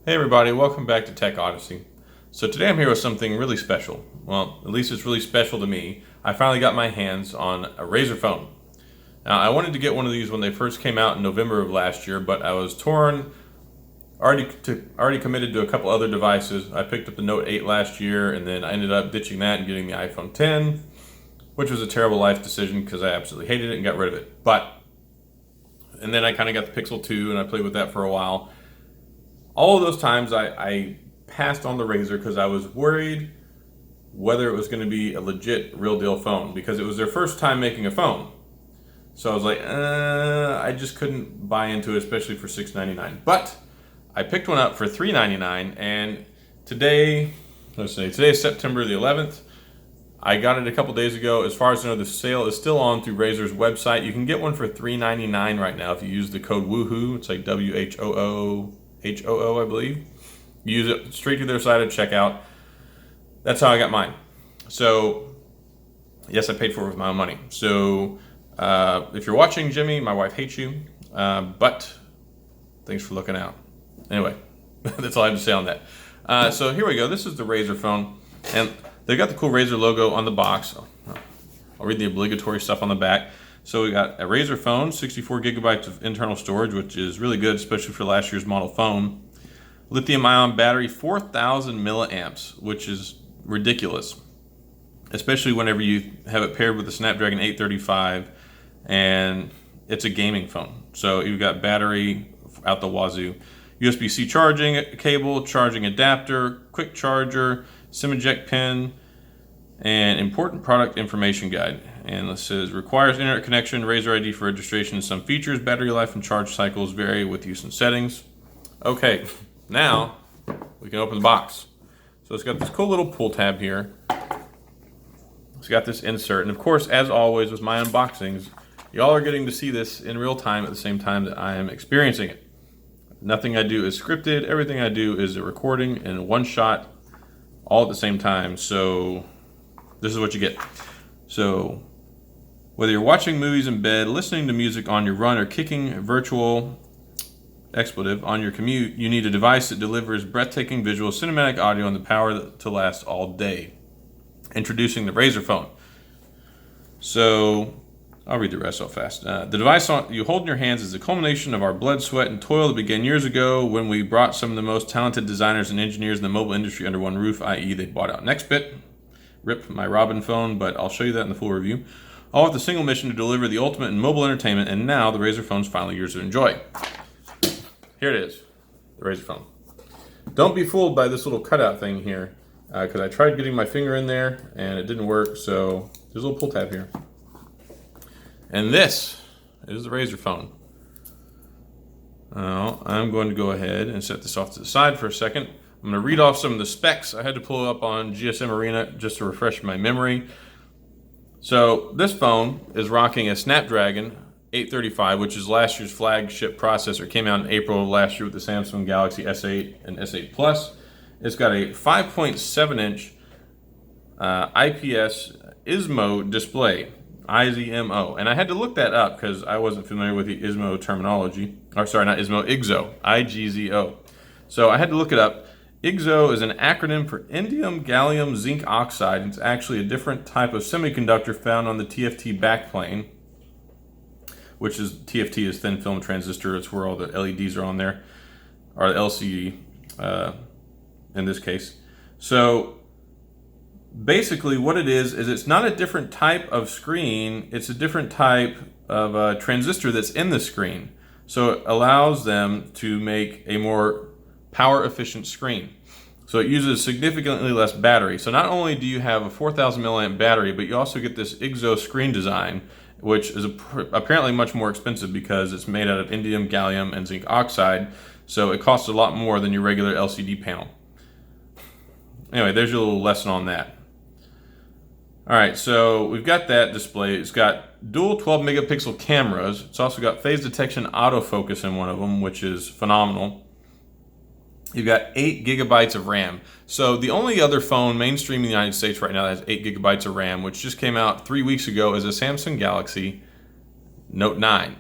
Hey everybody, welcome back to Tech Odyssey. So today I'm here with something really special. Well, at least it's really special to me. I finally got my hands on a Razer phone. Now I wanted to get one of these when they first came out in November of last year, but I was torn, already committed to a couple other devices. I picked up the Note 8 last year and then I ended up ditching that and getting the iPhone 10, which was a terrible life decision because I absolutely hated it and got rid of it. And then I kind of got the Pixel 2 and I played with that for a while. All of those times I passed on the Razer because I was worried whether it was going to be a legit, real deal phone because it was their first time making a phone. So I was like, I just couldn't buy into it, especially for $699. But I picked one up for $399, and today, today is September the 11th. I got it a couple days ago. As far as I know, the sale is still on through Razer's website. You can get one for $399 right now if you use the code WOOHOO. It's like WHOO. I believe. Use it straight to their site at checkout. That's how I got mine. So, yes, I paid for it with my own money. So, if you're watching, Jimmy, my wife hates you, but thanks for looking out. Anyway, that's all I have to say on that. So here we go. This is the Razer phone, and they've got the cool Razer logo on the box. I'll read the obligatory stuff on the back. So we got a Razer phone, 64 gigabytes of internal storage, which is really good, especially for last year's model phone. Lithium-ion battery, 4,000 milliamps, which is ridiculous, especially whenever you have it paired with the Snapdragon 835, and it's a gaming phone. So you've got battery out the wazoo, USB-C charging cable, charging adapter, quick charger, SIM eject pin, and important product information guide. And this says, requires internet connection, Razer ID for registration. Some features, battery life and charge cycles vary with use and settings. Okay, now we can open the box. So it's got this cool little pull tab here. It's got this insert. And of course, as always with my unboxings, y'all are getting to see this in real time at the same time that I am experiencing it. Nothing I do is scripted. Everything I do is a recording in one shot, all at the same time. So this is what you get. So whether you're watching movies in bed, listening to music on your run, or kicking a virtual expletive on your commute, you need a device that delivers breathtaking visual, cinematic audio, and the power to last all day. Introducing the Razer phone. So I'll read the rest so fast. The device you hold in your hands is the culmination of our blood, sweat, and toil that began years ago when we brought some of the most talented designers and engineers in the mobile industry under one roof, i.e. they bought out Nextbit. Rip my Robin phone, but I'll show you that in the full review. All with the single mission to deliver the ultimate in mobile entertainment, and now the Razer phone's finally yours to enjoy. Here it is, the Razer phone. Don't be fooled by this little cutout thing here, because I tried getting my finger in there and it didn't work, so there's a little pull tab here. And this is the Razer phone. Now, I'm going to go ahead and set this off to the side for a second. I'm going to read off some of the specs. I had to pull up on GSM Arena just to refresh my memory. So this phone is rocking a Snapdragon 835, which is last year's flagship processor. It came out in April of last year with the Samsung Galaxy S8 and S8 Plus. It's got a 5.7-inch IPS ISMO display, IZMO. And I had to look that up because I wasn't familiar with the ISMO terminology. Or sorry, not ISMO, IGZO, IGZO. So I had to look it up. IGZO is an acronym for indium gallium zinc oxide. It's actually a different type of semiconductor found on the TFT backplane, which is TFT is thin film transistor. It's where all the LEDs are on there, or LCD in this case. So basically what it is it's not a different type of screen, it's a different type of transistor that's in the screen. So it allows them to make a more power efficient screen. So it uses significantly less battery. So not only do you have a 4,000 milliamp battery, but you also get this IGZO screen design, which is apparently much more expensive because it's made out of indium, gallium, and zinc oxide. So it costs a lot more than your regular LCD panel. Anyway, there's your little lesson on that. All right, so we've got that display. It's got dual 12 megapixel cameras. It's also got phase detection autofocus in one of them, which is phenomenal. You've got 8 gigabytes of RAM. So the only other phone mainstream in the United States right now that has 8 gigabytes of RAM, which just came out 3 weeks ago, is a Samsung Galaxy Note 9.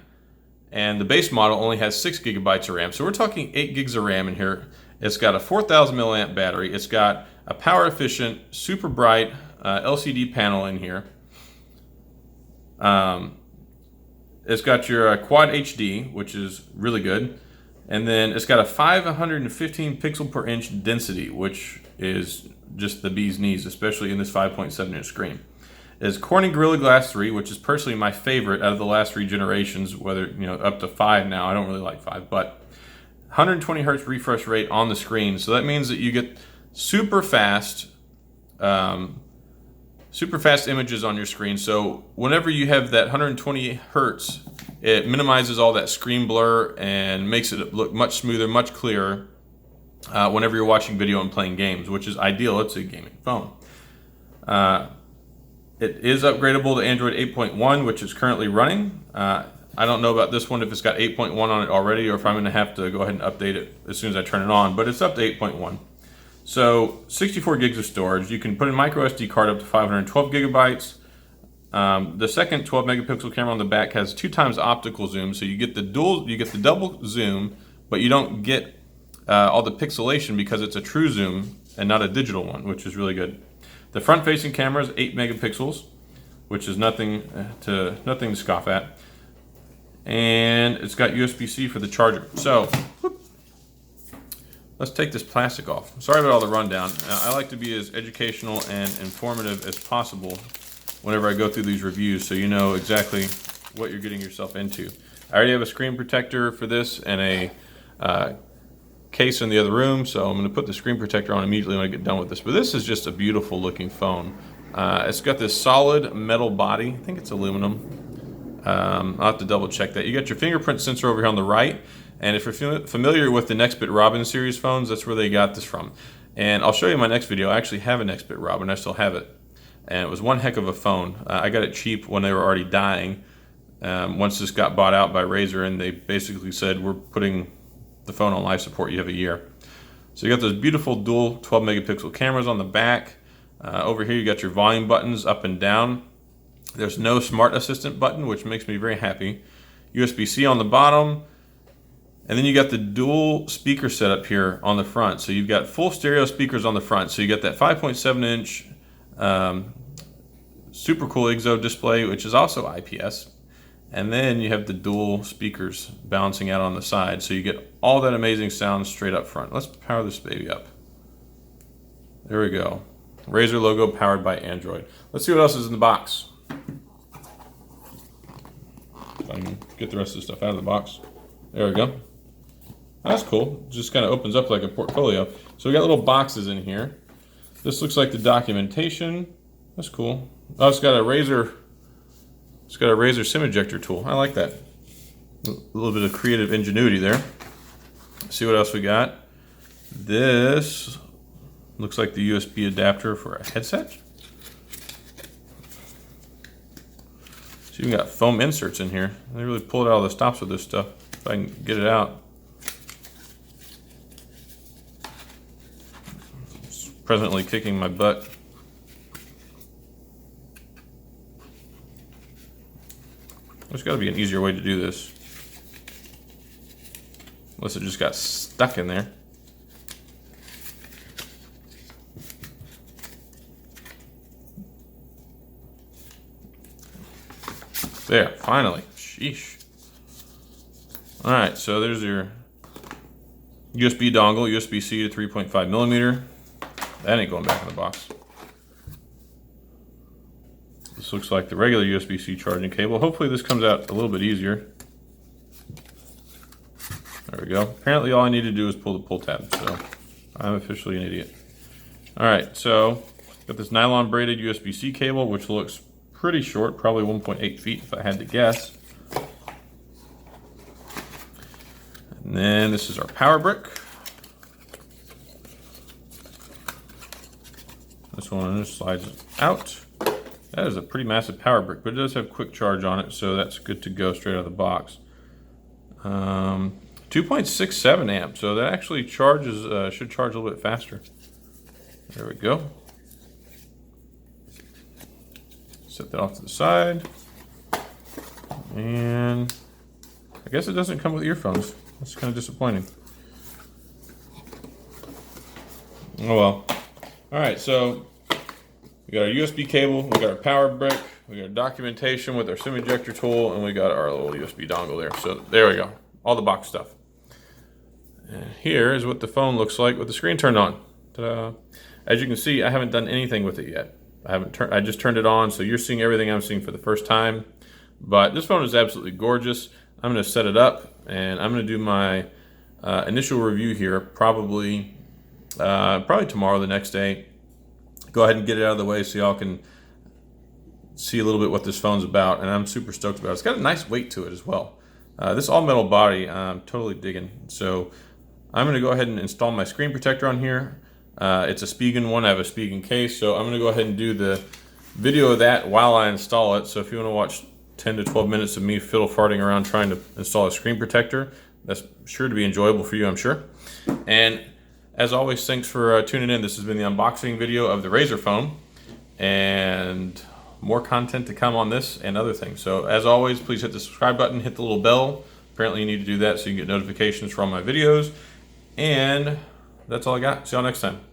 And the base model only has 6 gigabytes of RAM. So we're talking 8 gigs of RAM in here. It's got a 4,000 milliamp battery. It's got a power efficient, super bright LCD panel in here. It's got your Quad HD, which is really good. And then it's got a 515 pixel per inch density, which is just the bee's knees, especially in this 5.7 inch screen. It's Corning Gorilla Glass 3, which is personally my favorite out of the last 3 generations, whether, you know, up to 5 now. I don't really like 5, but 120 hertz refresh rate on the screen. So that means that you get super fast images on your screen. So whenever you have that 120 hertz, it minimizes all that screen blur and makes it look much smoother, much clearer whenever you're watching video and playing games, which is ideal. It's a gaming phone. It is upgradable to Android 8.1, which is currently running. I don't know about this one, if it's got 8.1 on it already, or if I'm going to have to go ahead and update it as soon as I turn it on, but it's up to 8.1. So 64 gigs of storage. You can put a micro SD card up to 512 gigabytes. The second 12 megapixel camera on the back has 2 times optical zoom, so you get the double zoom, but you don't get all the pixelation because it's a true zoom and not a digital one, which is really good. The front-facing camera is 8 megapixels, which is nothing to scoff at. And it's got USB-C for the charger. So, let's take this plastic off. Sorry about all the rundown. I like to be as educational and informative as possible whenever I go through these reviews, so you know exactly what you're getting yourself into. I already have a screen protector for this and a case in the other room, so I'm going to put the screen protector on immediately when I get done with this. But this is just a beautiful looking phone. It's got this solid metal body. I think it's aluminum. I'll have to double check that. You got your fingerprint sensor over here on the right, and if you're familiar with the Nextbit Robin series phones, that's where they got this from. And I'll show you in my next video. I actually have a Nextbit Robin. I still have it, and it was one heck of a phone. I got it cheap when they were already dying. Once this got bought out by Razer, and they basically said, we're putting the phone on life support, you have a year. So you got those beautiful dual 12 megapixel cameras on the back. Over here you got your volume buttons up and down. There's no smart assistant button, which makes me very happy. USB-C on the bottom, and then you got the dual speaker setup here on the front. So you've got full stereo speakers on the front. So you got that 5.7 inch super cool IGZO display, which is also IPS. And then you have the dual speakers balancing out on the side, so you get all that amazing sound straight up front. Let's power this baby up. There we go. Razer logo powered by Android. Let's see what else is in the box. If I can get the rest of the stuff out of the box. There we go. That's cool. It just kind of opens up like a portfolio. So we got little boxes in here. This looks like the documentation. That's cool. Oh, it's got a Razer SIM ejector tool. I like that. A little bit of creative ingenuity there. Let's see what else we got. This looks like the USB adapter for a headset. So you got foam inserts in here. They really pulled out all the stops with this stuff. If I can get it out. It's presently kicking my butt. There's got to be an easier way to do this. Unless it just got stuck in there. There, finally. Sheesh. Alright, so there's your USB dongle, USB-C to 3.5 millimeter. That ain't going back in the box. This looks like the regular USB-C charging cable. Hopefully this comes out a little bit easier. There we go. Apparently all I need to do is pull the pull tab, so I'm officially an idiot. Alright, so got this nylon braided USB-C cable, which looks pretty short, probably 1.8 feet if I had to guess. And then this is our power brick. This one just slides out. That is a pretty massive power brick, but it does have quick charge on it, so that's good to go straight out of the box. 2.67 amps, so that actually charges, should charge a little bit faster. There we go. Set that off to the side. And I guess it doesn't come with earphones. That's kind of disappointing. Oh well. All right, so we got our USB cable, we got our power brick, we got our documentation with our SIM ejector tool, and we got our little USB dongle there. So there we go, all the box stuff. And here is what the phone looks like with the screen turned on. Ta-da. As you can see, I haven't done anything with it yet. I just turned it on, so you're seeing everything I'm seeing for the first time. But this phone is absolutely gorgeous. I'm going to set it up, and I'm going to do my initial review here probably tomorrow, the next day. Go ahead and get it out of the way so y'all can see a little bit what this phone's about, and I'm super stoked about it. It's got a nice weight to it as well. This all-metal body, I'm totally digging. So I'm going to go ahead and install my screen protector on here. It's a Spigen one. I have a Spigen case, so I'm going to go ahead and do the video of that while I install it. So if you want to watch 10 to 12 minutes of me fiddle farting around trying to install a screen protector, that's sure to be enjoyable for you, I'm sure. And as always, thanks for tuning in. This has been the unboxing video of the Razer phone, and more content to come on this and other things. So as always, please hit the subscribe button, hit the little bell. Apparently you need to do that so you can get notifications for all my videos. And that's all I got. See y'all next time.